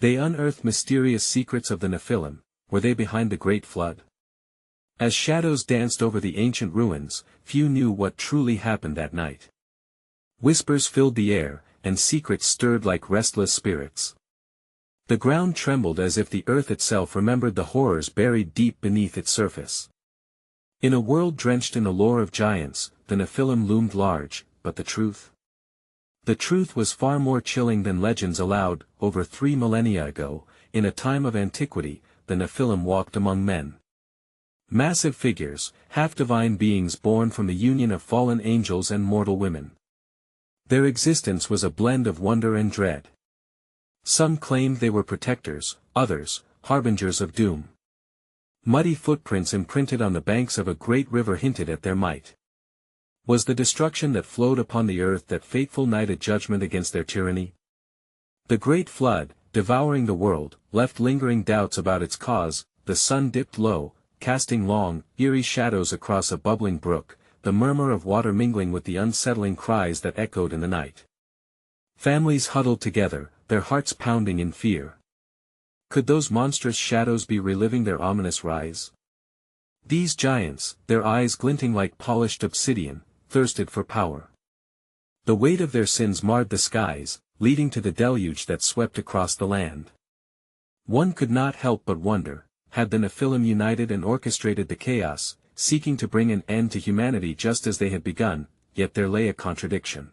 They unearthed mysterious secrets of the Nephilim. Were they behind the great flood? As shadows danced over the ancient ruins, few knew what truly happened that night. Whispers filled the air, and secrets stirred like restless spirits. The ground trembled as if the earth itself remembered the horrors buried deep beneath its surface. In a world drenched in the lore of giants, the Nephilim loomed large, but the truth? The truth was far more chilling than legends allowed. Over 3 millennia ago, in a time of antiquity, the Nephilim walked among men. Massive figures, half-divine beings born from the union of fallen angels and mortal women. Their existence was a blend of wonder and dread. Some claimed they were protectors, others, harbingers of doom. Muddy footprints imprinted on the banks of a great river hinted at their might. Was the destruction that flowed upon the earth that fateful night a judgment against their tyranny? The great flood, devouring the world, left lingering doubts about its cause. The sun dipped low, casting long, eerie shadows across a bubbling brook, the murmur of water mingling with the unsettling cries that echoed in the night. Families huddled together, their hearts pounding in fear. Could those monstrous shadows be reliving their ominous rise? These giants, their eyes glinting like polished obsidian, thirsted for power. The weight of their sins marred the skies, leading to the deluge that swept across the land. One could not help but wonder, had the Nephilim united and orchestrated the chaos, seeking to bring an end to humanity just as they had begun, yet there lay a contradiction.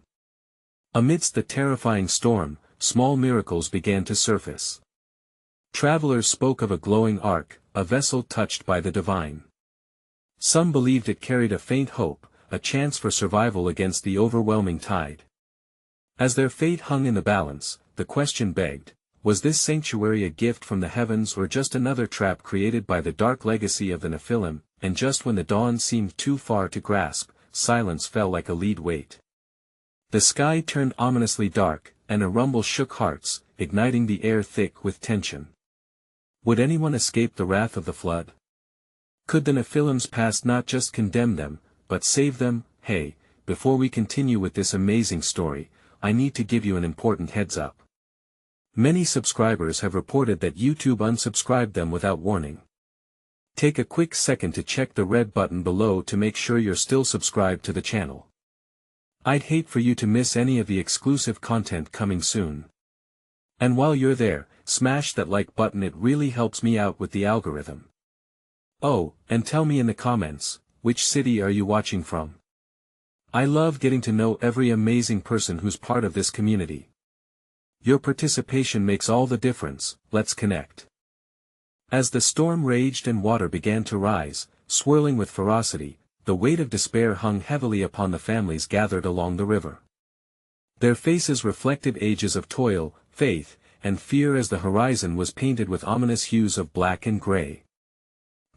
Amidst the terrifying storm, small miracles began to surface. Travelers spoke of a glowing ark, a vessel touched by the divine. Some believed it carried a faint hope, a chance for survival against the overwhelming tide. As their fate hung in the balance, the question begged, was this sanctuary a gift from the heavens or just another trap created by the dark legacy of the Nephilim? And just when the dawn seemed too far to grasp, silence fell like a lead weight. The sky turned ominously dark, and a rumble shook hearts, igniting the air thick with tension. Would anyone escape the wrath of the flood? Could the Nephilim's past not just condemn them, but save them? Hey, before we continue with this amazing story, I need to give you an important heads up. Many subscribers have reported that YouTube unsubscribed them without warning. Take a quick second to check the red button below to make sure you're still subscribed to the channel. I'd hate for you to miss any of the exclusive content coming soon. And while you're there, smash that like button, it really helps me out with the algorithm. Oh, and tell me in the comments, which city are you watching from? I love getting to know every amazing person who's part of this community. Your participation makes all the difference. Let's connect. As the storm raged and water began to rise, swirling with ferocity, the weight of despair hung heavily upon the families gathered along the river. Their faces reflected ages of toil, faith, and fear as the horizon was painted with ominous hues of black and gray.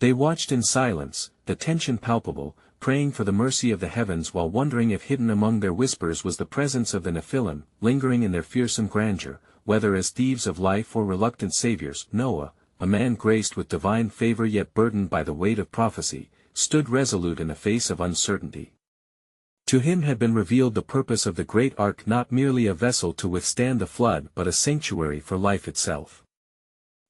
They watched in silence, the tension palpable, praying for the mercy of the heavens while wondering if hidden among their whispers was the presence of the Nephilim, lingering in their fearsome grandeur, whether as thieves of life or reluctant saviors. Noah, a man graced with divine favor yet burdened by the weight of prophecy, stood resolute in the face of uncertainty. To him had been revealed the purpose of the great ark, not merely a vessel to withstand the flood but a sanctuary for life itself.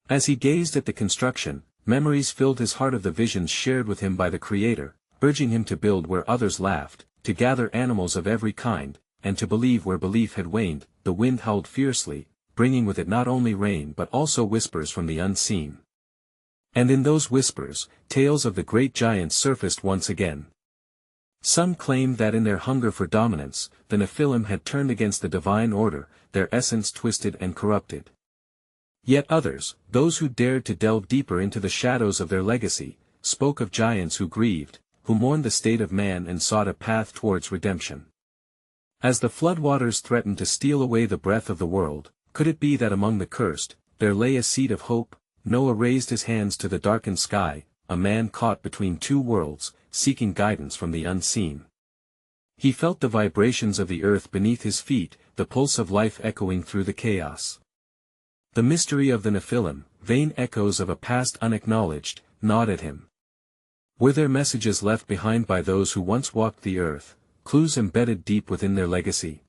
As he gazed at the construction, memories filled his heart of the visions shared with him by the Creator, urging him to build where others laughed, to gather animals of every kind, and to believe where belief had waned. The wind howled fiercely, bringing with it not only rain but also whispers from the unseen. And in those whispers, tales of the great giants surfaced once again. Some claimed that in their hunger for dominance, the Nephilim had turned against the divine order, their essence twisted and corrupted. Yet others, those who dared to delve deeper into the shadows of their legacy, spoke of giants who grieved, who mourned the state of man and sought a path towards redemption. As the floodwaters threatened to steal away the breath of the world, could it be that among the cursed, there lay a seed of hope? Noah raised his hands to the darkened sky, a man caught between two worlds, seeking guidance from the unseen. He felt the vibrations of the earth beneath his feet, the pulse of life echoing through the chaos. The mystery of the Nephilim, vain echoes of a past unacknowledged, gnawed at him. Were there messages left behind by those who once walked the earth, clues embedded deep within their legacy?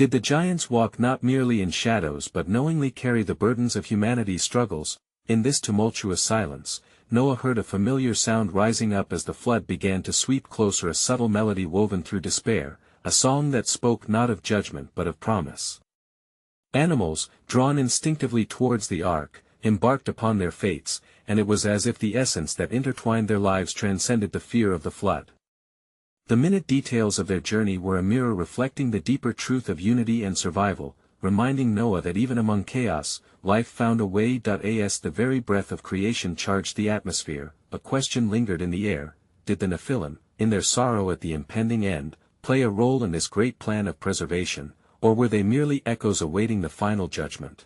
Did the giants walk not merely in shadows but knowingly carry the burdens of humanity's struggles? In this tumultuous silence, Noah heard a familiar sound rising up as the flood began to sweep closer, a subtle melody woven through despair, a song that spoke not of judgment but of promise. Animals, drawn instinctively towards the ark, embarked upon their fates, and it was as if the essence that intertwined their lives transcended the fear of the flood. The minute details of their journey were a mirror reflecting the deeper truth of unity and survival, reminding Noah that even among chaos, life found a way. As the very breath of creation charged the atmosphere, a question lingered in the air: did the Nephilim, in their sorrow at the impending end, play a role in this great plan of preservation, or were they merely echoes awaiting the final judgment?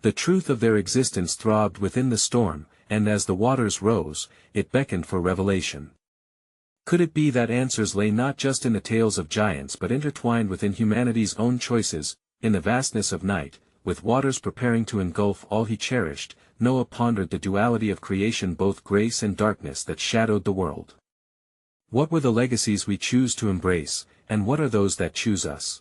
The truth of their existence throbbed within the storm, and as the waters rose, it beckoned for revelation. Could it be that answers lay not just in the tales of giants but intertwined within humanity's own choices? In the vastness of night, with waters preparing to engulf all he cherished, Noah pondered the duality of creation, both grace and darkness that shadowed the world. What were the legacies we choose to embrace, and what are those that choose us?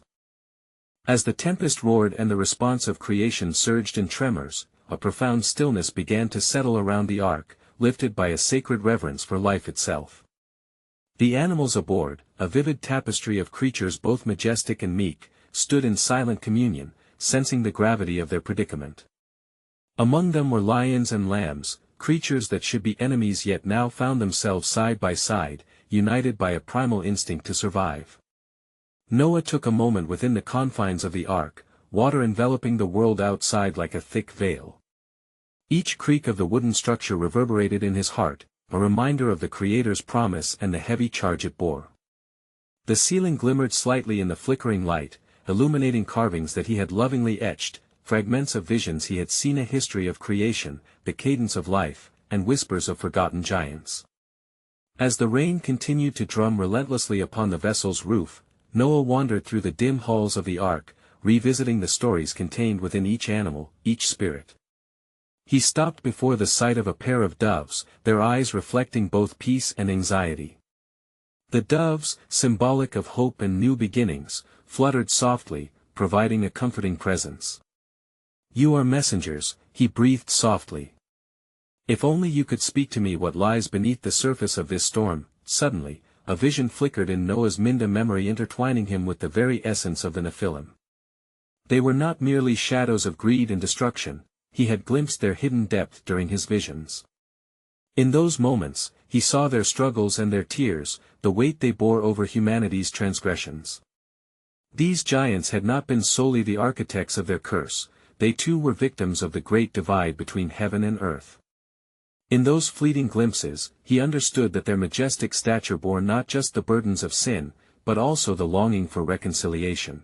As the tempest roared and the response of creation surged in tremors, a profound stillness began to settle around the ark, lifted by a sacred reverence for life itself. The animals aboard, a vivid tapestry of creatures both majestic and meek, stood in silent communion, sensing the gravity of their predicament. Among them were lions and lambs, creatures that should be enemies yet now found themselves side by side, united by a primal instinct to survive. Noah took a moment within the confines of the ark, water enveloping the world outside like a thick veil. Each creak of the wooden structure reverberated in his heart, a reminder of the Creator's promise and the heavy charge it bore. The ceiling glimmered slightly in the flickering light, illuminating carvings that he had lovingly etched, fragments of visions he had seen, a history of creation, the cadence of life, and whispers of forgotten giants. As the rain continued to drum relentlessly upon the vessel's roof, Noah wandered through the dim halls of the ark, revisiting the stories contained within each animal, each spirit. He stopped before the sight of a pair of doves, their eyes reflecting both peace and anxiety. The doves, symbolic of hope and new beginnings, fluttered softly, providing a comforting presence. "You are messengers," he breathed softly. "If only you could speak to me what lies beneath the surface of this storm." Suddenly, a vision flickered in Noah's memory, intertwining him with the very essence of the Nephilim. They were not merely shadows of greed and destruction, he had glimpsed their hidden depth during his visions. In those moments, he saw their struggles and their tears, the weight they bore over humanity's transgressions. These giants had not been solely the architects of their curse, they too were victims of the great divide between heaven and earth. In those fleeting glimpses, he understood that their majestic stature bore not just the burdens of sin, but also the longing for reconciliation.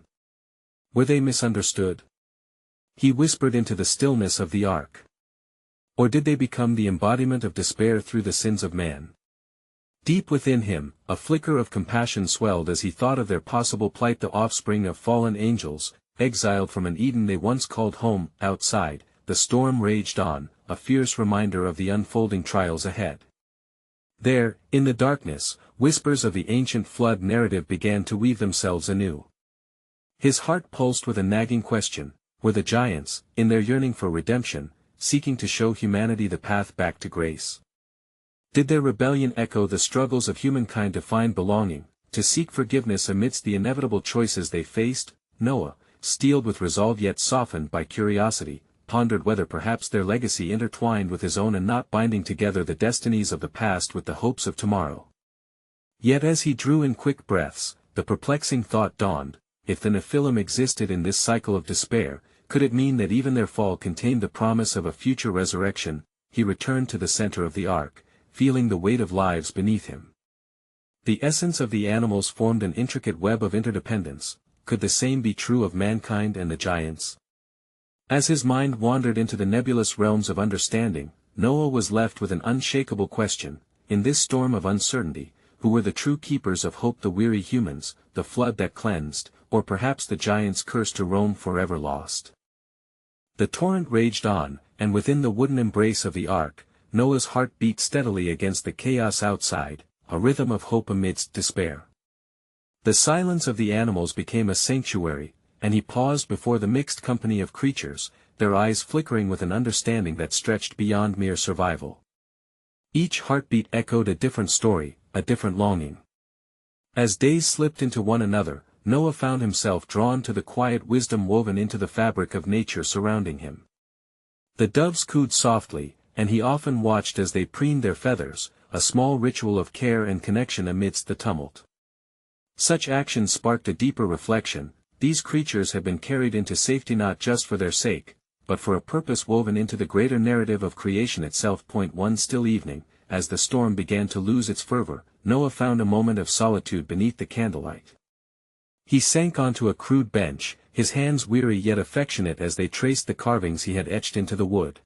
Were they misunderstood? He whispered into the stillness of the ark. Or did they become the embodiment of despair through the sins of man? Deep within him, a flicker of compassion swelled as he thought of their possible plight, the offspring of fallen angels, exiled from an Eden they once called home. Outside, the storm raged on, a fierce reminder of the unfolding trials ahead. There, in the darkness, whispers of the ancient flood narrative began to weave themselves anew. His heart pulsed with a nagging question: were the giants, in their yearning for redemption, seeking to show humanity the path back to grace? Did their rebellion echo the struggles of humankind to find belonging, to seek forgiveness amidst the inevitable choices they faced? Noah, steeled with resolve yet softened by curiosity, pondered whether perhaps their legacy intertwined with his own and not binding together the destinies of the past with the hopes of tomorrow. Yet as he drew in quick breaths, the perplexing thought dawned: if the Nephilim existed in this cycle of despair, could it mean that even their fall contained the promise of a future resurrection? He returned to the center of the ark, feeling the weight of lives beneath him. The essence of the animals formed an intricate web of interdependence. Could the same be true of mankind and the giants? As his mind wandered into the nebulous realms of understanding, Noah was left with an unshakable question: in this storm of uncertainty, who were the true keepers of hope, the weary humans, the flood that cleansed, or perhaps the giants cursed to roam forever lost? The torrent raged on, and within the wooden embrace of the ark, Noah's heart beat steadily against the chaos outside, a rhythm of hope amidst despair. The silence of the animals became a sanctuary, and he paused before the mixed company of creatures, their eyes flickering with an understanding that stretched beyond mere survival. Each heartbeat echoed a different story, a different longing. As days slipped into one another, Noah found himself drawn to the quiet wisdom woven into the fabric of nature surrounding him. The doves cooed softly, and he often watched as they preened their feathers, a small ritual of care and connection amidst the tumult. Such actions sparked a deeper reflection. These creatures had been carried into safety not just for their sake, but for a purpose woven into the greater narrative of creation itself. One still evening, as the storm began to lose its fervor, Noah found a moment of solitude beneath the candlelight. He sank onto a crude bench, his hands weary yet affectionate as they traced the carvings he had etched into the wood.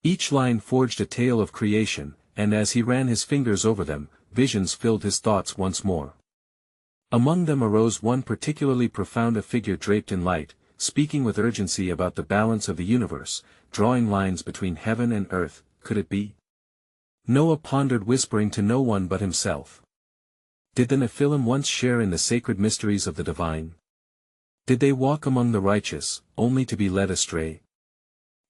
Each line forged a tale of creation, and as he ran his fingers over them, visions filled his thoughts once more. Among them arose one particularly profound, a figure draped in light, speaking with urgency about the balance of the universe, drawing lines between heaven and earth. Could it be? Noah pondered, whispering to no one but himself. Did the Nephilim once share in the sacred mysteries of the divine? Did they walk among the righteous, only to be led astray?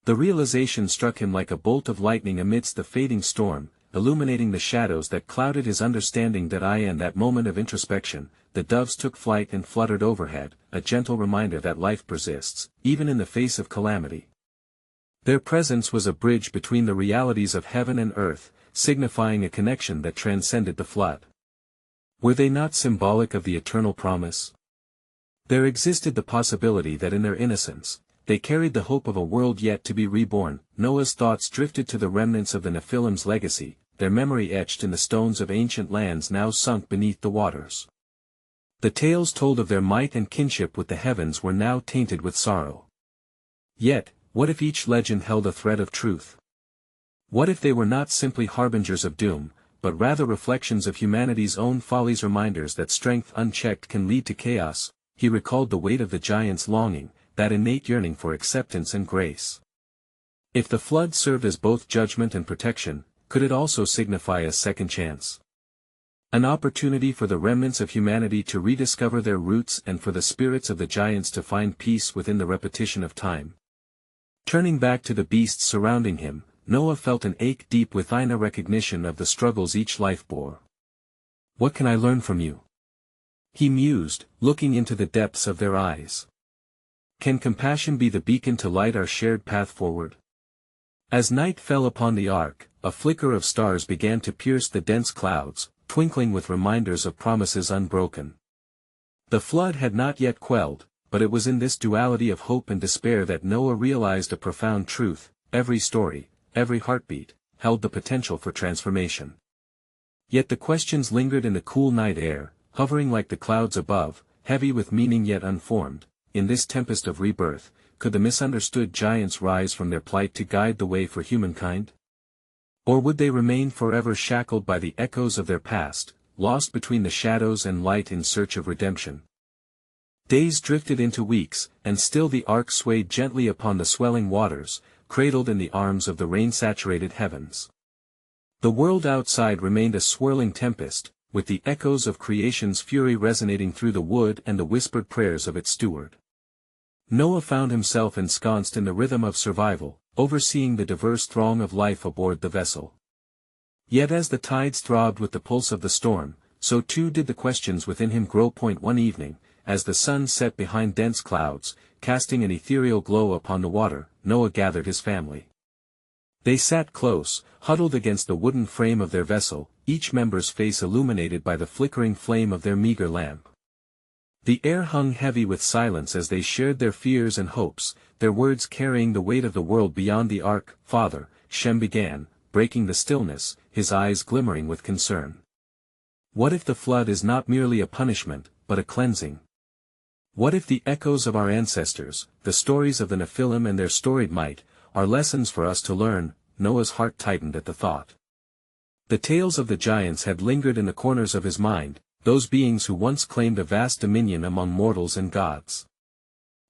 The realization struck him like a bolt of lightning amidst the fading storm, illuminating the shadows that clouded his understanding. In that moment of introspection, the doves took flight and fluttered overhead, a gentle reminder that life persists, even in the face of calamity. Their presence was a bridge between the realities of heaven and earth, signifying a connection that transcended the flood. Were they not symbolic of the eternal promise? There existed the possibility that in their innocence, they carried the hope of a world yet to be reborn. Noah's thoughts drifted to the remnants of the Nephilim's legacy, their memory etched in the stones of ancient lands now sunk beneath the waters. The tales told of their might and kinship with the heavens were now tainted with sorrow. Yet, what if each legend held a thread of truth? What if they were not simply harbingers of doom, but rather reflections of humanity's own follies, reminders that strength unchecked can lead to chaos? He recalled the weight of the giant's longing, that innate yearning for acceptance and grace. If the flood served as both judgment and protection, could it also signify a second chance? An opportunity for the remnants of humanity to rediscover their roots and for the spirits of the giants to find peace within the repetition of time. Turning back to the beasts surrounding him, Noah felt an ache deep within, a recognition of the struggles each life bore. What can I learn from you? He mused, looking into the depths of their eyes. Can compassion be the beacon to light our shared path forward? As night fell upon the ark, a flicker of stars began to pierce the dense clouds, twinkling with reminders of promises unbroken. The flood had not yet quelled, but it was in this duality of hope and despair that Noah realized a profound truth: every story, every heartbeat, held the potential for transformation. Yet the questions lingered in the cool night air, hovering like the clouds above, heavy with meaning yet unformed. In this tempest of rebirth, could the misunderstood giants rise from their plight to guide the way for humankind? Or would they remain forever shackled by the echoes of their past, lost between the shadows and light in search of redemption? Days drifted into weeks, and still the ark swayed gently upon the swelling waters, cradled in the arms of the rain-saturated heavens. The world outside remained a swirling tempest, with the echoes of creation's fury resonating through the wood and the whispered prayers of its steward. Noah found himself ensconced in the rhythm of survival, overseeing the diverse throng of life aboard the vessel. Yet as the tides throbbed with the pulse of the storm, so too did the questions within him grow. One evening, as the sun set behind dense clouds, casting an ethereal glow upon the water, Noah gathered his family. They sat close, huddled against the wooden frame of their vessel, each member's face illuminated by the flickering flame of their meager lamp. The air hung heavy with silence as they shared their fears and hopes, their words carrying the weight of the world beyond the ark. "Father," Shem began, breaking the stillness, his eyes glimmering with concern. "What if the flood is not merely a punishment, but a cleansing? What if the echoes of our ancestors, the stories of the Nephilim and their storied might, are lessons for us to learn?" Noah's heart tightened at the thought. The tales of the giants had lingered in the corners of his mind, those beings who once claimed a vast dominion among mortals and gods.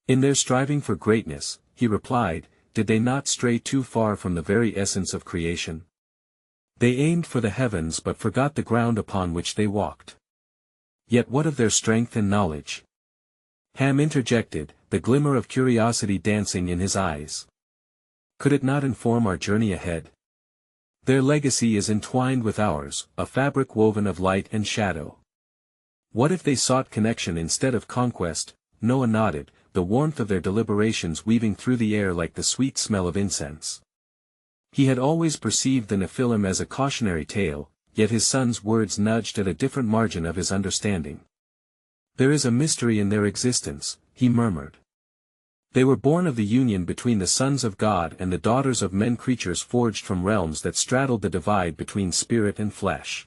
In their striving for greatness, he replied, did they not stray too far from the very essence of creation? They aimed for the heavens but forgot the ground upon which they walked. Yet what of their strength and knowledge? Ham interjected, the glimmer of curiosity dancing in his eyes. Could it not inform our journey ahead? Their legacy is entwined with ours, a fabric woven of light and shadow. What if they sought connection instead of conquest? Noah nodded, the warmth of their deliberations weaving through the air like the sweet smell of incense. He had always perceived the Nephilim as a cautionary tale, yet his son's words nudged at a different margin of his understanding. There is a mystery in their existence, he murmured. They were born of the union between the sons of God and the daughters of men, creatures forged from realms that straddled the divide between spirit and flesh.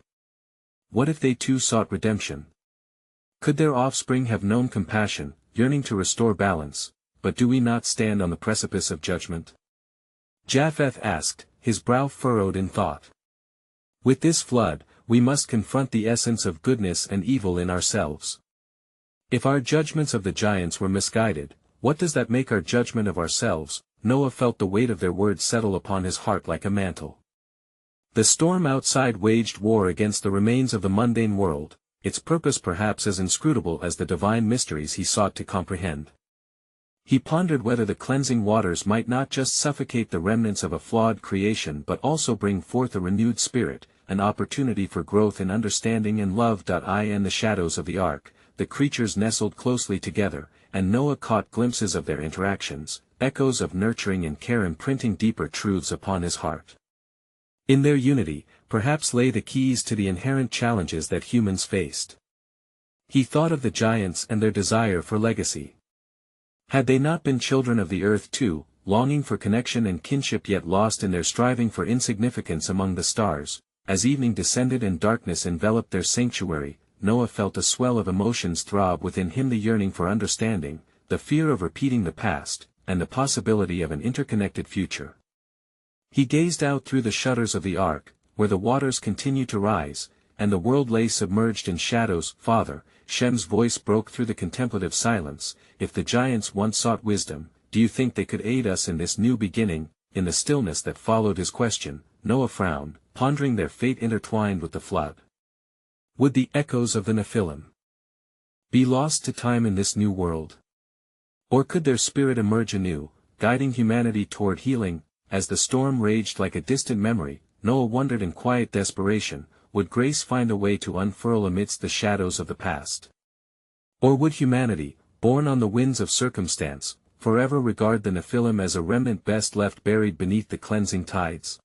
What if they too sought redemption? Could their offspring have known compassion, yearning to restore balance? But do we not stand on the precipice of judgment? Japheth asked, his brow furrowed in thought. With this flood, we must confront the essence of goodness and evil in ourselves. If our judgments of the giants were misguided, what does that make our judgment of ourselves? Noah felt the weight of their words settle upon his heart like a mantle. The storm outside waged war against the remains of the mundane world, its purpose perhaps as inscrutable as the divine mysteries he sought to comprehend. He pondered whether the cleansing waters might not just suffocate the remnants of a flawed creation but also bring forth a renewed spirit, an opportunity for growth in understanding and love. In the shadows of the ark, the creatures nestled closely together, and Noah caught glimpses of their interactions, echoes of nurturing and care imprinting deeper truths upon his heart. In their unity, perhaps lay the keys to the inherent challenges that humans faced. He thought of the giants and their desire for legacy. Had they not been children of the earth too, longing for connection and kinship yet lost in their striving for insignificance among the stars? As evening descended and darkness enveloped their sanctuary, Noah felt a swell of emotions throb within him, the yearning for understanding, the fear of repeating the past, and the possibility of an interconnected future. He gazed out through the shutters of the ark, where the waters continued to rise, and the world lay submerged in shadows. Father, Shem's voice broke through the contemplative silence, if the giants once sought wisdom, do you think they could aid us in this new beginning? In the stillness that followed his question, Noah frowned, pondering their fate intertwined with the flood. Would the echoes of the Nephilim be lost to time in this new world? Or could their spirit emerge anew, guiding humanity toward healing? As the storm raged like a distant memory, Noah wondered in quiet desperation, would grace find a way to unfurl amidst the shadows of the past? Or would humanity, borne on the winds of circumstance, forever regard the Nephilim as a remnant best left buried beneath the cleansing tides?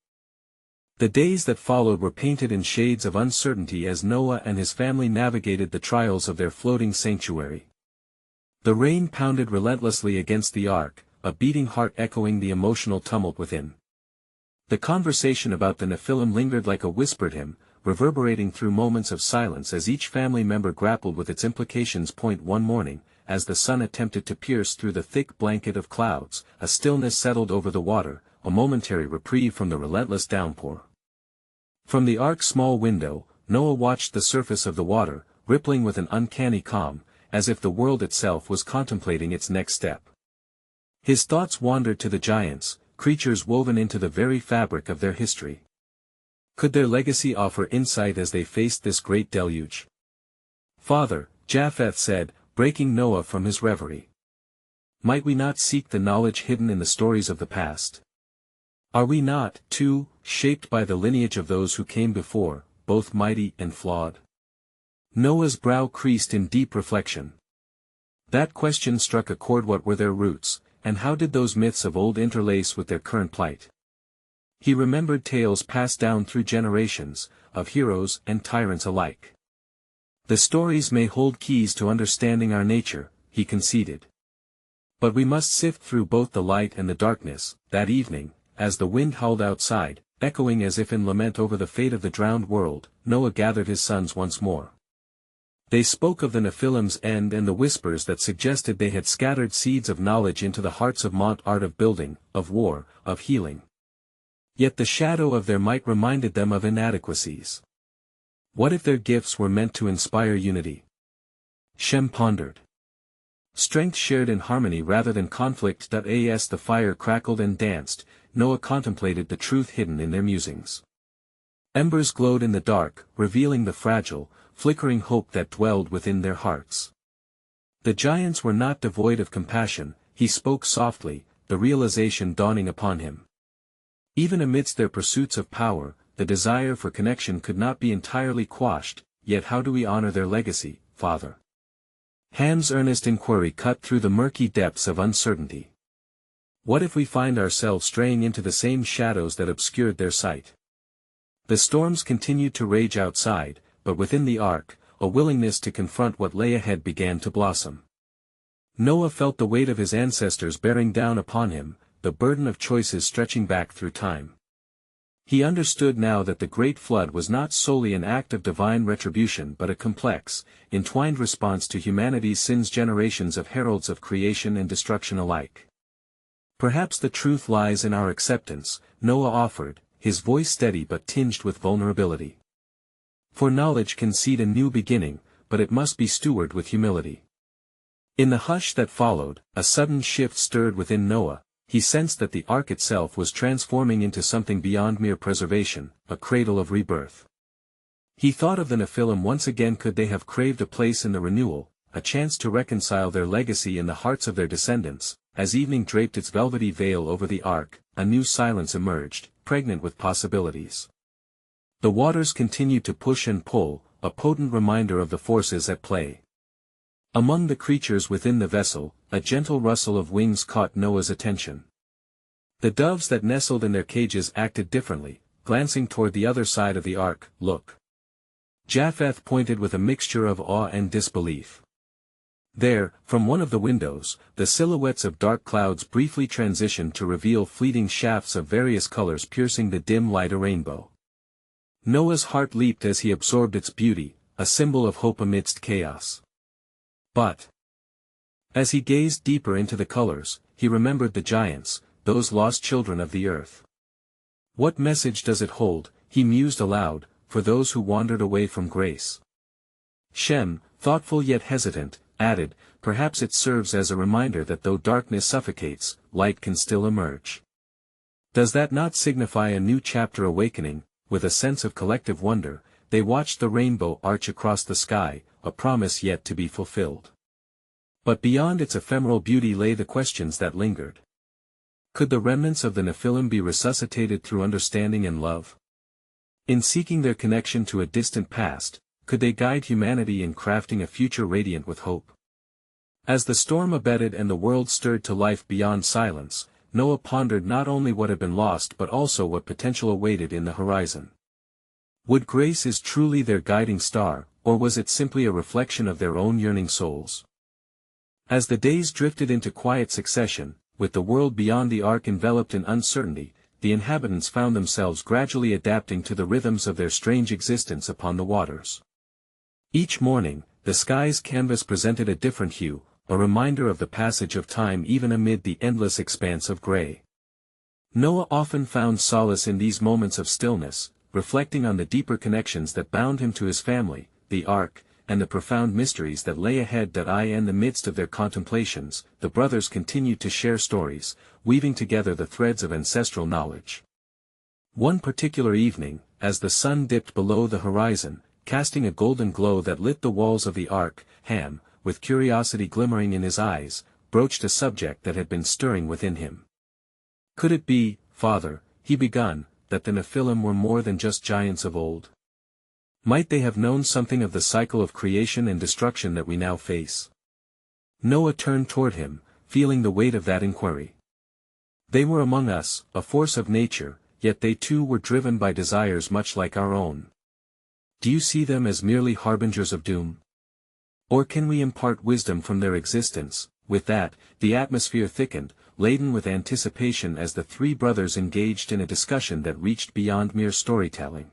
The days that followed were painted in shades of uncertainty as Noah and his family navigated the trials of their floating sanctuary. The rain pounded relentlessly against the ark, a beating heart echoing the emotional tumult within. The conversation about the Nephilim lingered like a whispered hymn, reverberating through moments of silence as each family member grappled with its implications. One morning, as the sun attempted to pierce through the thick blanket of clouds, a stillness settled over the water, a momentary reprieve from the relentless downpour. From the ark's small window, Noah watched the surface of the water, rippling with an uncanny calm, as if the world itself was contemplating its next step. His thoughts wandered to the giants, creatures woven into the very fabric of their history. Could their legacy offer insight as they faced this great deluge? Father, Japheth said, breaking Noah from his reverie. Might we not seek the knowledge hidden in the stories of the past? Are we not, too, shaped by the lineage of those who came before, both mighty and flawed? Noah's brow creased in deep reflection. That question struck a chord. What were their roots, and how did those myths of old interlace with their current plight? He remembered tales passed down through generations, of heroes and tyrants alike. The stories may hold keys to understanding our nature, he conceded. But we must sift through both the light and the darkness. That evening, as the wind howled outside, echoing as if in lament over the fate of the drowned world, Noah gathered his sons once more. They spoke of the Nephilim's end and the whispers that suggested they had scattered seeds of knowledge into the hearts of Mont, art of building, of war, of healing. Yet the shadow of their might reminded them of inadequacies. What if their gifts were meant to inspire unity? Shem pondered. Strength shared in harmony rather than conflict. As the fire crackled and danced, Noah contemplated the truth hidden in their musings. Embers glowed in the dark, revealing the fragile, flickering hope that dwelled within their hearts. The giants were not devoid of compassion. He spoke softly, the realization dawning upon him. Even amidst their pursuits of power, the desire for connection could not be entirely quashed. Yet how do we honor their legacy, Father? Ham's earnest inquiry cut through the murky depths of uncertainty. What if we find ourselves straying into the same shadows that obscured their sight? The storms continued to rage outside, but within the ark, a willingness to confront what lay ahead began to blossom. Noah felt the weight of his ancestors bearing down upon him, the burden of choices stretching back through time. He understood now that the Great Flood was not solely an act of divine retribution but a complex, entwined response to humanity's sins, generations of heralds of creation and destruction alike. Perhaps the truth lies in our acceptance, Noah offered, his voice steady but tinged with vulnerability. For knowledge can seed a new beginning, but it must be stewarded with humility. In the hush that followed, a sudden shift stirred within Noah. He sensed that the ark itself was transforming into something beyond mere preservation, a cradle of rebirth. He thought of the Nephilim once again. Could they have craved a place in the renewal, a chance to reconcile their legacy in the hearts of their descendants? As evening draped its velvety veil over the ark, a new silence emerged, pregnant with possibilities. The waters continued to push and pull, a potent reminder of the forces at play. Among the creatures within the vessel, a gentle rustle of wings caught Noah's attention. The doves that nestled in their cages acted differently, glancing toward the other side of the ark. Look. Japheth pointed with a mixture of awe and disbelief. There, from one of the windows, the silhouettes of dark clouds briefly transitioned to reveal fleeting shafts of various colors piercing the dim light, a rainbow. Noah's heart leaped as he absorbed its beauty, a symbol of hope amidst chaos. But as he gazed deeper into the colors, he remembered the giants, those lost children of the earth. What message does it hold, he mused aloud, for those who wandered away from grace? Shem, thoughtful yet hesitant, added, perhaps it serves as a reminder that though darkness suffocates, light can still emerge. Does that not signify a new chapter awakening? With a sense of collective wonder, they watched the rainbow arch across the sky, a promise yet to be fulfilled. But beyond its ephemeral beauty lay the questions that lingered. Could the remnants of the Nephilim be resuscitated through understanding and love? In seeking their connection to a distant past, could they guide humanity in crafting a future radiant with hope? As the storm abated and the world stirred to life beyond silence, Noah pondered not only what had been lost but also what potential awaited in the horizon. Would grace is truly their guiding star, or was it simply a reflection of their own yearning souls? As the days drifted into quiet succession, with the world beyond the ark enveloped in uncertainty, the inhabitants found themselves gradually adapting to the rhythms of their strange existence upon the waters. Each morning, the sky's canvas presented a different hue, a reminder of the passage of time even amid the endless expanse of gray. Noah often found solace in these moments of stillness, reflecting on the deeper connections that bound him to his family, the ark, and the profound mysteries that lay ahead. In the midst of their contemplations, the brothers continued to share stories, weaving together the threads of ancestral knowledge. One particular evening, as the sun dipped below the horizon, casting a golden glow that lit the walls of the ark, Ham, with curiosity glimmering in his eyes, broached a subject that had been stirring within him. Could it be, Father, he begun, that the Nephilim were more than just giants of old? Might they have known something of the cycle of creation and destruction that we now face? Noah turned toward him, feeling the weight of that inquiry. They were among us, a force of nature, yet they too were driven by desires much like our own. Do you see them as merely harbingers of doom? Or can we impart wisdom from their existence? With that, the atmosphere thickened, laden with anticipation as the three brothers engaged in a discussion that reached beyond mere storytelling.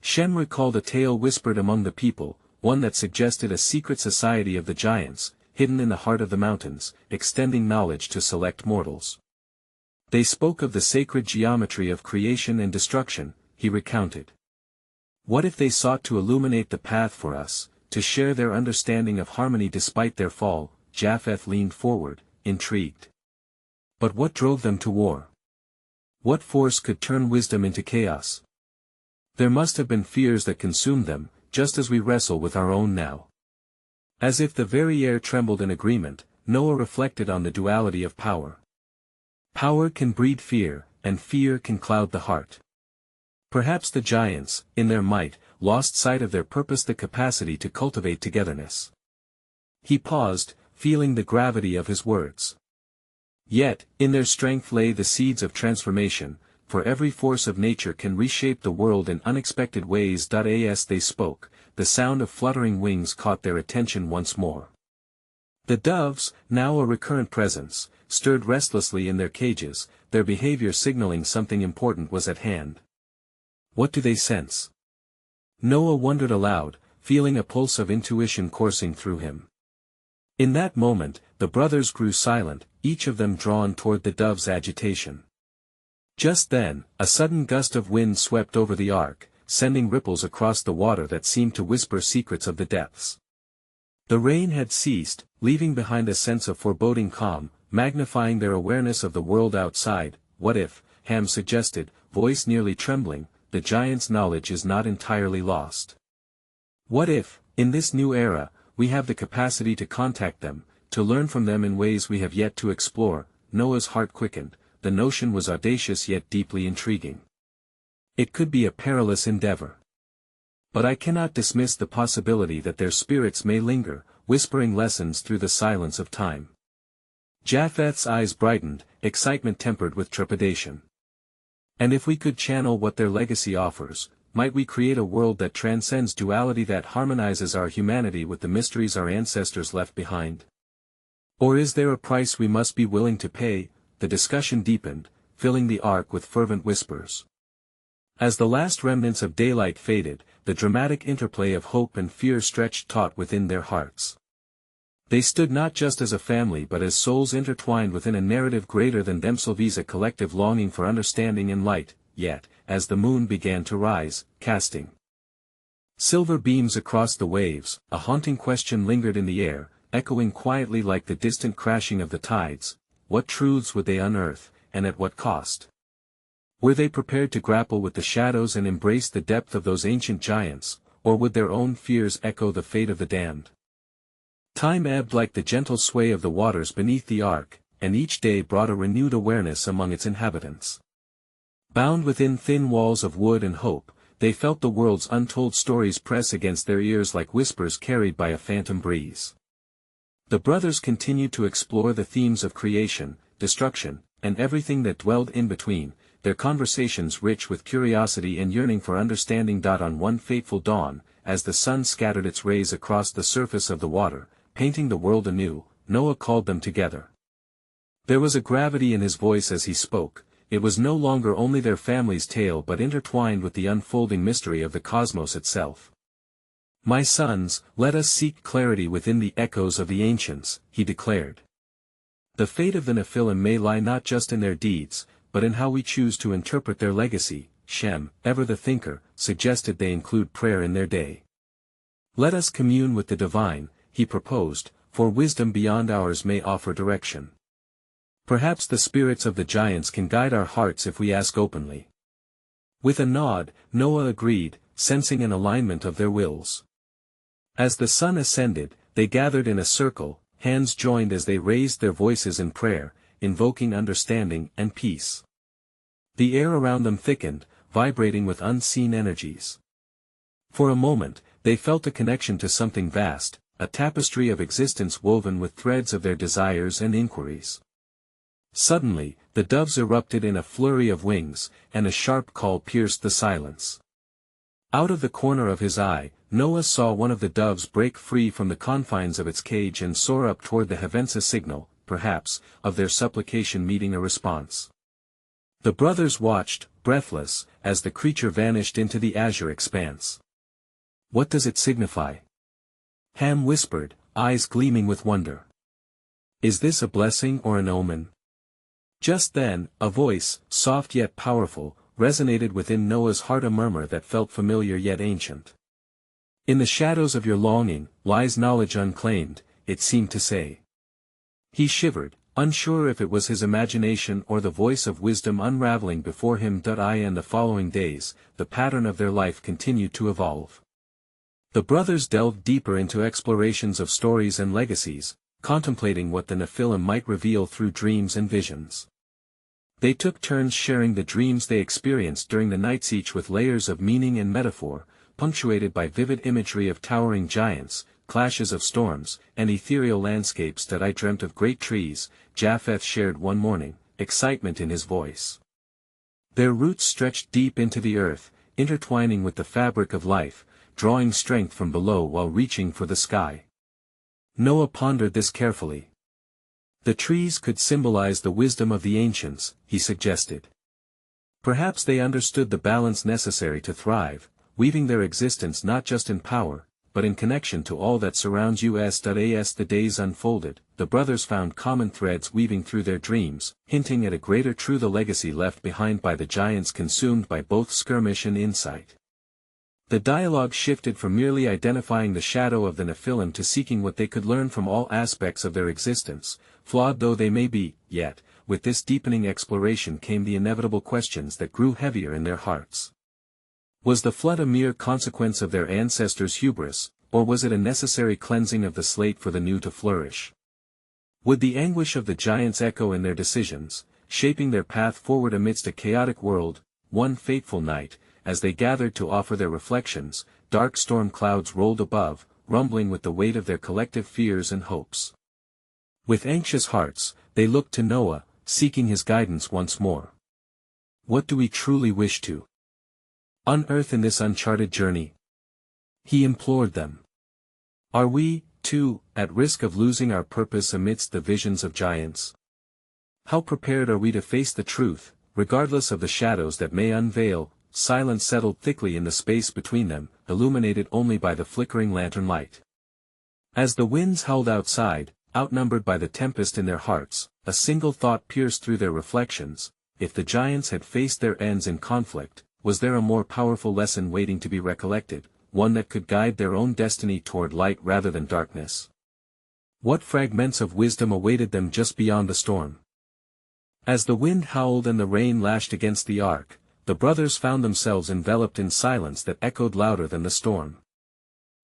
Shem recalled a tale whispered among the people, one that suggested a secret society of the giants, hidden in the heart of the mountains, extending knowledge to select mortals. They spoke of the sacred geometry of creation and destruction, he recounted. What if they sought to illuminate the path for us, to share their understanding of harmony despite their fall? Japheth leaned forward, intrigued. But what drove them to war? What force could turn wisdom into chaos? There must have been fears that consumed them, just as we wrestle with our own now. As if the very air trembled in agreement, Noah reflected on the duality of power. Power can breed fear, and fear can cloud the heart. Perhaps the giants, in their might, lost sight of their purpose, the capacity to cultivate togetherness. He paused, feeling the gravity of his words. Yet, in their strength lay the seeds of transformation, for every force of nature can reshape the world in unexpected ways. As they spoke, the sound of fluttering wings caught their attention once more. The doves, now a recurrent presence, stirred restlessly in their cages, their behavior signaling something important was at hand. What do they sense? Noah wondered aloud, feeling a pulse of intuition coursing through him. In that moment, the brothers grew silent, each of them drawn toward the dove's agitation. Just then, a sudden gust of wind swept over the ark, sending ripples across the water that seemed to whisper secrets of the depths. The rain had ceased, leaving behind a sense of foreboding calm, magnifying their awareness of the world outside. What if, Ham suggested, voice nearly trembling, the giants' knowledge is not entirely lost? What if, in this new era, we have the capacity to contact them, to learn from them in ways we have yet to explore? Noah's heart quickened. The notion was audacious yet deeply intriguing. It could be a perilous endeavor. But I cannot dismiss the possibility that their spirits may linger, whispering lessons through the silence of time. Japheth's eyes brightened, excitement tempered with trepidation. And if we could channel what their legacy offers, might we create a world that transcends duality, that harmonizes our humanity with the mysteries our ancestors left behind? Or is there a price we must be willing to pay? The discussion deepened, filling the ark with fervent whispers. As the last remnants of daylight faded, the dramatic interplay of hope and fear stretched taut within their hearts. They stood not just as a family but as souls intertwined within a narrative greater than themselves, a collective longing for understanding and light. Yet, as the moon began to rise, casting silver beams across the waves, a haunting question lingered in the air, echoing quietly like the distant crashing of the tides. What truths would they unearth, and at what cost? Were they prepared to grapple with the shadows and embrace the depth of those ancient giants, or would their own fears echo the fate of the damned? Time ebbed like the gentle sway of the waters beneath the ark, and each day brought a renewed awareness among its inhabitants. Bound within thin walls of wood and hope, they felt the world's untold stories press against their ears like whispers carried by a phantom breeze. The brothers continued to explore the themes of creation, destruction, and everything that dwelled in between, their conversations rich with curiosity and yearning for understanding. On one fateful dawn, as the sun scattered its rays across the surface of the water, painting the world anew, Noah called them together. There was a gravity in his voice as he spoke. It was no longer only their family's tale but intertwined with the unfolding mystery of the cosmos itself. My sons, let us seek clarity within the echoes of the ancients, he declared. The fate of the Nephilim may lie not just in their deeds, but in how we choose to interpret their legacy. Shem, ever the thinker, suggested they include prayer in their day. Let us commune with the divine, he proposed, for wisdom beyond ours may offer direction. Perhaps the spirits of the giants can guide our hearts if we ask openly. With a nod, Noah agreed, sensing an alignment of their wills. As the sun ascended, they gathered in a circle, hands joined as they raised their voices in prayer, invoking understanding and peace. The air around them thickened, vibrating with unseen energies. For a moment, they felt a connection to something vast, a tapestry of existence woven with threads of their desires and inquiries. Suddenly, the doves erupted in a flurry of wings, and a sharp call pierced the silence. Out of the corner of his eye, Noah saw one of the doves break free from the confines of its cage and soar up toward the heavens, a signal, perhaps, of their supplication meeting a response. The brothers watched, breathless, as the creature vanished into the azure expanse. What does it signify? Ham whispered, eyes gleaming with wonder. Is this a blessing or an omen? Just then, a voice, soft yet powerful, resonated within Noah's heart, a murmur that felt familiar yet ancient. In the shadows of your longing, lies knowledge unclaimed, it seemed to say. He shivered, unsure if it was his imagination or the voice of wisdom unraveling before him. In the following days, the pattern of their life continued to evolve. The brothers delved deeper into explorations of stories and legacies, contemplating what the Nephilim might reveal through dreams and visions. They took turns sharing the dreams they experienced during the nights, each with layers of meaning and metaphor, punctuated by vivid imagery of towering giants, clashes of storms, and ethereal landscapes. "That I dreamt of great trees," Japheth shared one morning, excitement in his voice. "Their roots stretched deep into the earth, intertwining with the fabric of life, drawing strength from below while reaching for the sky." Noah pondered this carefully. "The trees could symbolize the wisdom of the ancients," he suggested. "Perhaps they understood the balance necessary to thrive, weaving their existence not just in power, but in connection to all that surrounds us. As the days unfolded, the brothers found common threads weaving through their dreams, hinting at a greater truth, the legacy left behind by the giants consumed by both skirmish and insight. The dialogue shifted from merely identifying the shadow of the Nephilim to seeking what they could learn from all aspects of their existence, flawed though they may be. Yet, with this deepening exploration came the inevitable questions that grew heavier in their hearts. Was the flood a mere consequence of their ancestors' hubris, or was it a necessary cleansing of the slate for the new to flourish? Would the anguish of the giants echo in their decisions, shaping their path forward amidst a chaotic world? One fateful night, as they gathered to offer their reflections, dark storm clouds rolled above, rumbling with the weight of their collective fears and hopes. With anxious hearts, they looked to Noah, seeking his guidance once more. "What do we truly wish to unearth in this uncharted journey?" he implored them. "Are we, too, at risk of losing our purpose amidst the visions of giants? How prepared are we to face the truth, regardless of the shadows that may unveil?" Silence settled thickly in the space between them, illuminated only by the flickering lantern light. As the winds howled outside, outnumbered by the tempest in their hearts, a single thought pierced through their reflections: if the giants had faced their ends in conflict, was there a more powerful lesson waiting to be recollected, one that could guide their own destiny toward light rather than darkness? What fragments of wisdom awaited them just beyond the storm? As the wind howled and the rain lashed against the ark, the brothers found themselves enveloped in silence that echoed louder than the storm.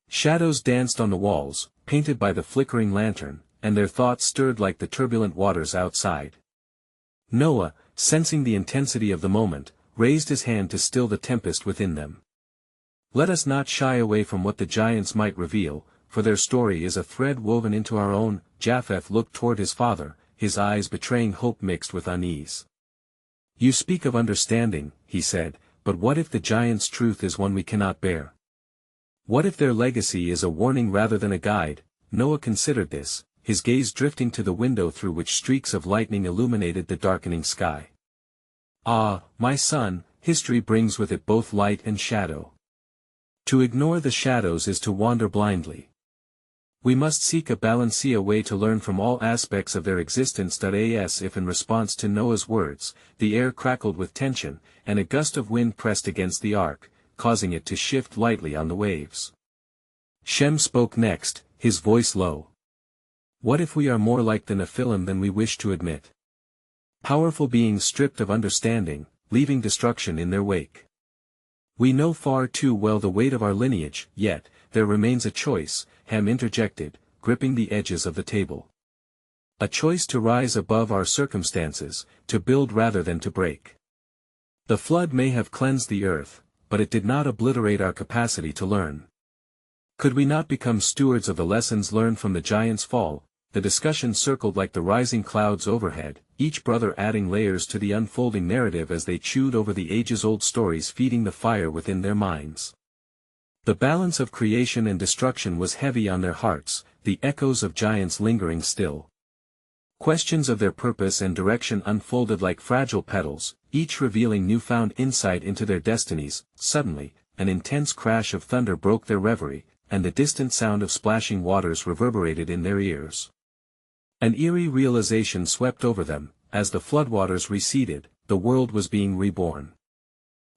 Shadows danced on the walls, painted by the flickering lantern, and their thoughts stirred like the turbulent waters outside. Noah, sensing the intensity of the moment, raised his hand to still the tempest within them. "Let us not shy away from what the giants might reveal, for their story is a thread woven into our own." Japheth looked toward his father, his eyes betraying hope mixed with unease. "You speak of understanding," he said, "but what if the giants' truth is one we cannot bear? What if their legacy is a warning rather than a guide?" Noah considered this, his gaze drifting to the window through which streaks of lightning illuminated the darkening sky. "Ah, my son, history brings with it both light and shadow. To ignore the shadows is to wander blindly. We must seek a way to learn from all aspects of their existence." As if in response to Noah's words, the air crackled with tension, and a gust of wind pressed against the ark, causing it to shift lightly on the waves. Shem spoke next, his voice low. "What if we are more like the Nephilim than we wish to admit? Powerful beings stripped of understanding, leaving destruction in their wake. We know far too well the weight of our lineage, yet, there remains a choice," Ham interjected, gripping the edges of the table. "A choice to rise above our circumstances, to build rather than to break. The flood may have cleansed the earth, but it did not obliterate our capacity to learn. Could we not become stewards of the lessons learned from the giants' fall?" The discussion circled like the rising clouds overhead, each brother adding layers to the unfolding narrative as they chewed over the ages-old stories, feeding the fire within their minds. The balance of creation and destruction was heavy on their hearts, the echoes of giants lingering still. Questions of their purpose and direction unfolded like fragile petals, each revealing newfound insight into their destinies. Suddenly, an intense crash of thunder broke their reverie, and the distant sound of splashing waters reverberated in their ears. An eerie realization swept over them: as the floodwaters receded, the world was being reborn.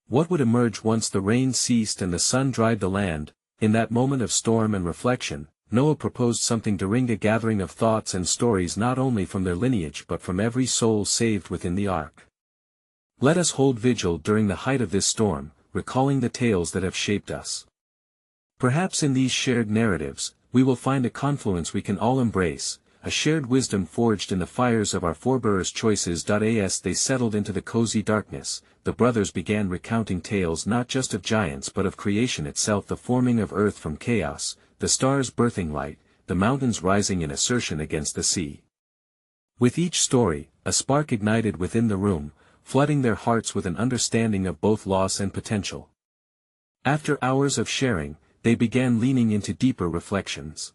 What would emerge once the rain ceased and the sun dried the land? In that moment of storm and reflection, Noah proposed something during a gathering of thoughts and stories not only from their lineage but from every soul saved within the ark. "Let us hold vigil during the height of this storm, recalling the tales that have shaped us. Perhaps in these shared narratives, we will find a confluence we can all embrace, a shared wisdom forged in the fires of our forebears' choices. As they settled into the cozy darkness, the brothers began recounting tales not just of giants but of creation itself, the forming of earth from chaos, the stars birthing light, the mountains rising in assertion against the sea. With each story, a spark ignited within the room, flooding their hearts with an understanding of both loss and potential. After hours of sharing, they began leaning into deeper reflections.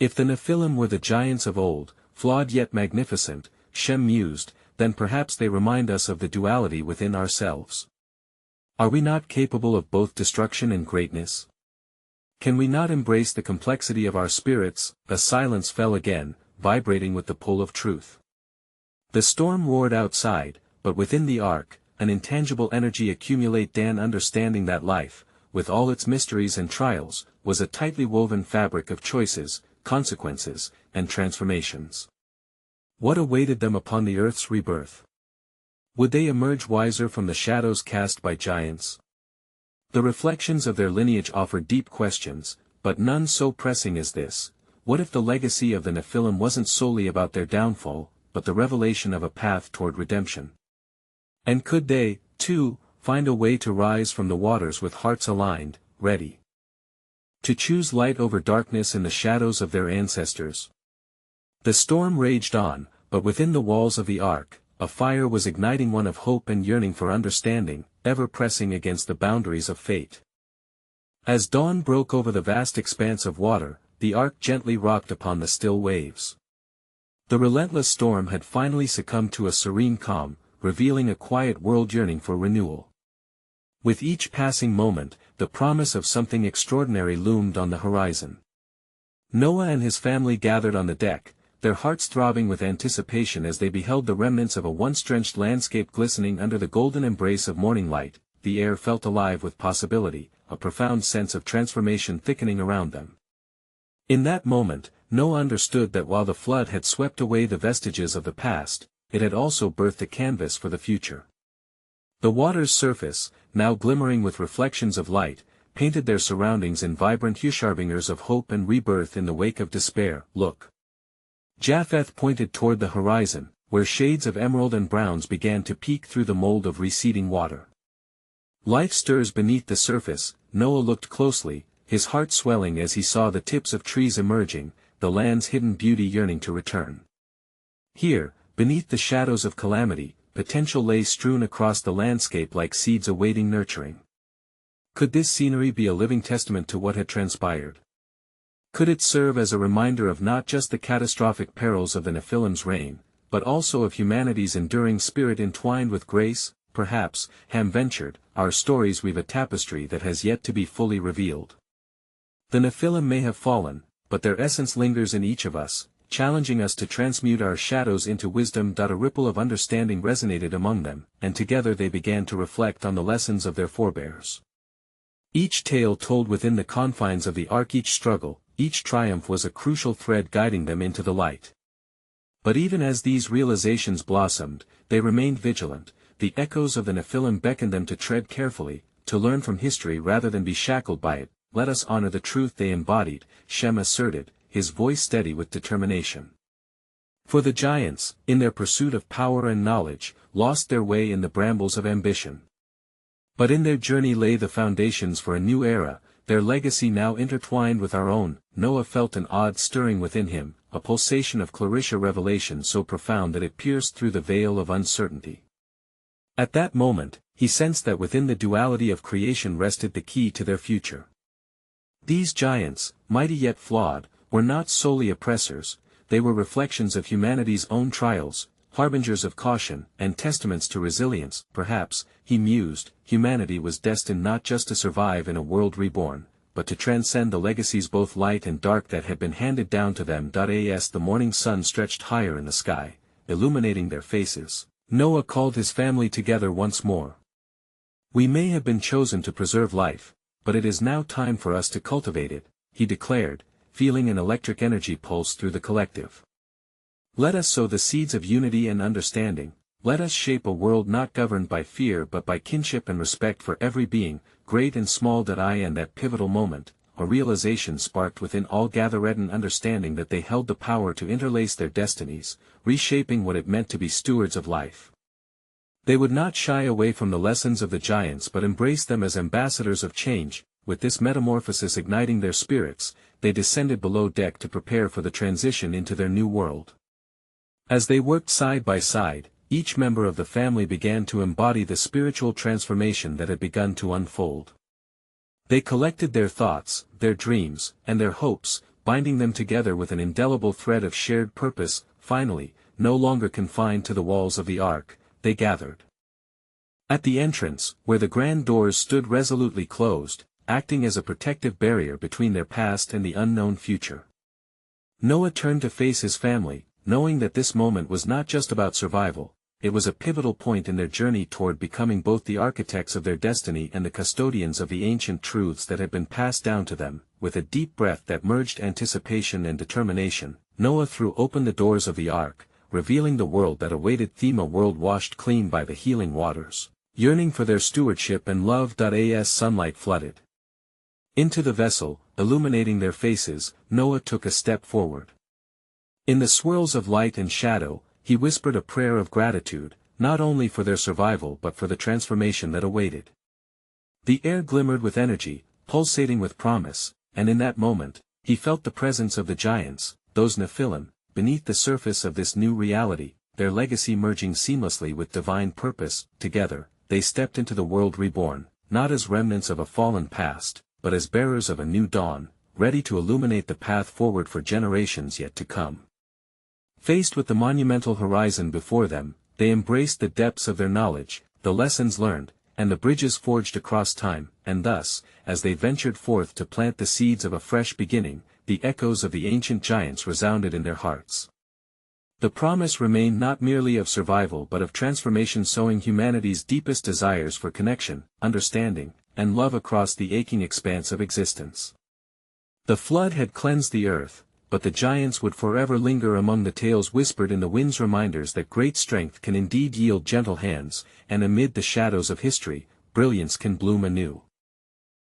If the Nephilim were the giants of old, flawed yet magnificent, Shem mused, then perhaps they remind us of the duality within ourselves. Are we not capable of both destruction and greatness? Can we not embrace the complexity of our spirits? A silence fell again, vibrating with the pull of truth. The storm roared outside, but within the ark, an intangible energy accumulated. Understanding that life, with all its mysteries and trials, was a tightly woven fabric of choices, consequences, and transformations. What awaited them upon the earth's rebirth? Would they emerge wiser from the shadows cast by giants? The reflections of their lineage offered deep questions, but none so pressing as this: what if the legacy of the Nephilim wasn't solely about their downfall, but the revelation of a path toward redemption? And could they, too, find a way to rise from the waters with hearts aligned, ready to choose light over darkness in the shadows of their ancestors? The storm raged on, but within the walls of the ark, a fire was igniting, one of hope and yearning for understanding, ever pressing against the boundaries of fate. As dawn broke over the vast expanse of water, the ark gently rocked upon the still waves. The relentless storm had finally succumbed to a serene calm, revealing a quiet world yearning for renewal. With each passing moment, the promise of something extraordinary loomed on the horizon. Noah and his family gathered on the deck, their hearts throbbing with anticipation as they beheld the remnants of a once-drenched landscape glistening under the golden embrace of morning light. The air felt alive with possibility, a profound sense of transformation thickening around them. In that moment, Noah understood that while the flood had swept away the vestiges of the past, it had also birthed a canvas for the future. The water's surface, now glimmering with reflections of light, painted their surroundings in vibrant huesharbingers of hope and rebirth in the wake of despair. Look. Japheth pointed toward the horizon, where shades of emerald and browns began to peek through the mold of receding water. Life stirs beneath the surface. Noah looked closely, his heart swelling as he saw the tips of trees emerging, the land's hidden beauty yearning to return. Here, beneath the shadows of calamity, potential lay strewn across the landscape like seeds awaiting nurturing. Could this scenery be a living testament to what had transpired? Could it serve as a reminder of not just the catastrophic perils of the Nephilim's reign, but also of humanity's enduring spirit entwined with grace? Perhaps, Ham ventured, our stories weave a tapestry that has yet to be fully revealed. The Nephilim may have fallen, but their essence lingers in each of us, challenging us to transmute our shadows into wisdom. A ripple of understanding resonated among them, and together they began to reflect on the lessons of their forebears. Each tale told within the confines of the ark, each struggle, each triumph was a crucial thread guiding them into the light. But even as these realizations blossomed, they remained vigilant. The echoes of the Nephilim beckoned them to tread carefully, to learn from history rather than be shackled by it. Let us honor the truth they embodied, Shem asserted, his voice steady with determination. For the giants, in their pursuit of power and knowledge, lost their way in the brambles of ambition. But in their journey lay the foundations for a new era, their legacy now intertwined with our own. Noah felt an odd stirring within him, a pulsation of Clarissa revelation so profound that it pierced through the veil of uncertainty. At that moment, he sensed that within the duality of creation rested the key to their future. These giants, mighty yet flawed, were not solely oppressors, they were reflections of humanity's own trials, harbingers of caution, and testaments to resilience. Perhaps, he mused, humanity was destined not just to survive in a world reborn, but to transcend the legacies both light and dark that had been handed down to them. As the morning sun stretched higher in the sky, illuminating their faces, Noah called his family together once more. We may have been chosen to preserve life, but it is now time for us to cultivate it, he declared, feeling an electric energy pulse through the collective. Let us sow the seeds of unity and understanding, let us shape a world not governed by fear but by kinship and respect for every being, great and small. In that pivotal moment, a realization sparked within all gathered an understanding that they held the power to interlace their destinies, reshaping what it meant to be stewards of life. They would not shy away from the lessons of the giants but embrace them as ambassadors of change. With this metamorphosis igniting their spirits, they descended below deck to prepare for the transition into their new world. As they worked side by side, each member of the family began to embody the spiritual transformation that had begun to unfold. They collected their thoughts, their dreams, and their hopes, binding them together with an indelible thread of shared purpose. Finally, no longer confined to the walls of the ark, they gathered at the entrance, where the grand doors stood resolutely closed, acting as a protective barrier between their past and the unknown future. Noah turned to face his family, knowing that this moment was not just about survival, it was a pivotal point in their journey toward becoming both the architects of their destiny and the custodians of the ancient truths that had been passed down to them. With a deep breath that merged anticipation and determination, Noah threw open the doors of the ark, revealing the world that awaited them, a world washed clean by the healing waters, yearning for their stewardship and love. As sunlight flooded into the vessel, illuminating their faces, Noah took a step forward. In the swirls of light and shadow, he whispered a prayer of gratitude, not only for their survival but for the transformation that awaited. The air glimmered with energy, pulsating with promise, and in that moment, he felt the presence of the giants, those Nephilim, beneath the surface of this new reality, their legacy merging seamlessly with divine purpose. Together, they stepped into the world reborn, not as remnants of a fallen past, but as bearers of a new dawn, ready to illuminate the path forward for generations yet to come. Faced with the monumental horizon before them, they embraced the depths of their knowledge, the lessons learned, and the bridges forged across time, and thus, as they ventured forth to plant the seeds of a fresh beginning, the echoes of the ancient giants resounded in their hearts. The promise remained not merely of survival but of transformation, sowing humanity's deepest desires for connection, understanding, and love across the aching expanse of existence. The flood had cleansed the earth, but the giants would forever linger among the tales whispered in the winds, reminders that great strength can indeed yield gentle hands, and amid the shadows of history, brilliance can bloom anew.